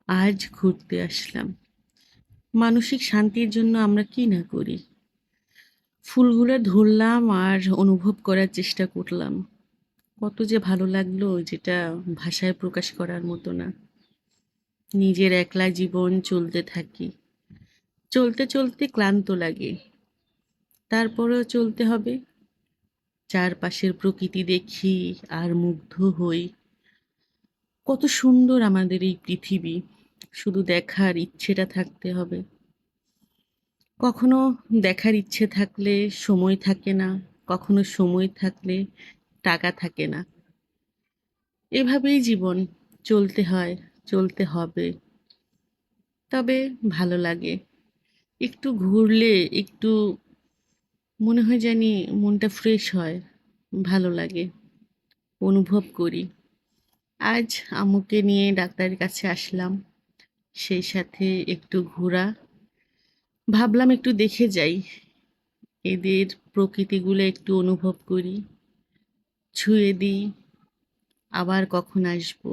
আজ ঘুরতে আসলাম। মানসিক শান্তির জন্য আমরা কি না করি। ফুলগুলো ধরলাম আর অনুভব করার চেষ্টা করলাম। কত যে ভালো লাগলো যেটা ভাষায় প্রকাশ করার মতো না। নিজের একলা জীবন চলতে থাকি। চলতে চলতে ক্লান্ত লাগে। তারপরেও চলতে হবে। চারপাশের প্রকৃতি দেখি আর মুগ্ধ হই। কত সুন্দর আমাদের এই পৃথিবী। শুধু দেখার ইচ্ছেটা থাকতে হবে। কখনো দেখার ইচ্ছে থাকলে সময় থাকে না, কখনো সময় থাকলে টাকা থাকে না। এভাবেই জীবন চলতে হয়, চলতে হবে। তবে ভালো লাগে। একটু ঘুরলে একটু মনে হয় জানি মনটা ফ্রেশ হয়, ভালো লাগে, অনুভব করি। আজ আম্মুকে নিয়ে ডাক্তারের কাছে আসলাম, সেই সাথে একটু ঘোরা। ভাবলাম একটু দেখে যাই, এদের প্রকৃতিগুলো একটু অনুভব করি, ছুঁয়ে দিই। আবার কখন আসবো?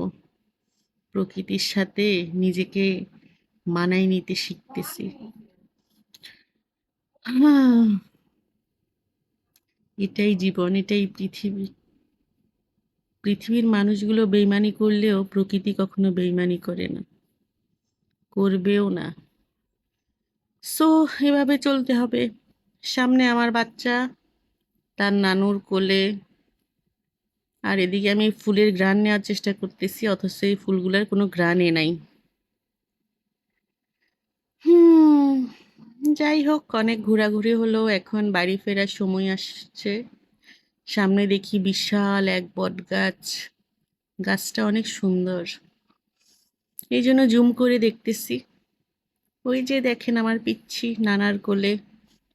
প্রকৃতির সাথে নিজেকে মানায় নিতে শিখতেছি। আহ, এটাই জীবন, এটাই পৃথিবী। পৃথিবীর মানুষগুলো বেইমানি করলেও প্রকৃতি কখনো বেইমানি করে না, করবেও না। সো এভাবে চলতে হবে। সামনে আমার বাচ্চা, তার নানুর কোলে, আর এদিকে আমি ফুলের ঘ্রাণ নেওয়ার চেষ্টা করতেছি, অথচ এই ফুলগুলোর কোনো ঘ্রাণে নাই। হুম, যাই হোক, অনেক ঘোরাঘুরি হলো, এখন বাড়ি ফেরার সময় আসছে। সামনে দেখি বিশাল এক বট গাছ। গাছটা অনেক সুন্দর, এই জন্য জুম করে দেখতেছি। ওই যে দেখেন আমার পিচ্ছি নানার কোলে,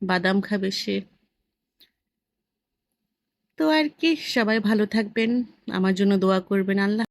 বাদাম খাবে সে। তো আর কি, সবাই ভালো থাকবেন, আমার জন্য দোয়া করবেন। আল্লাহ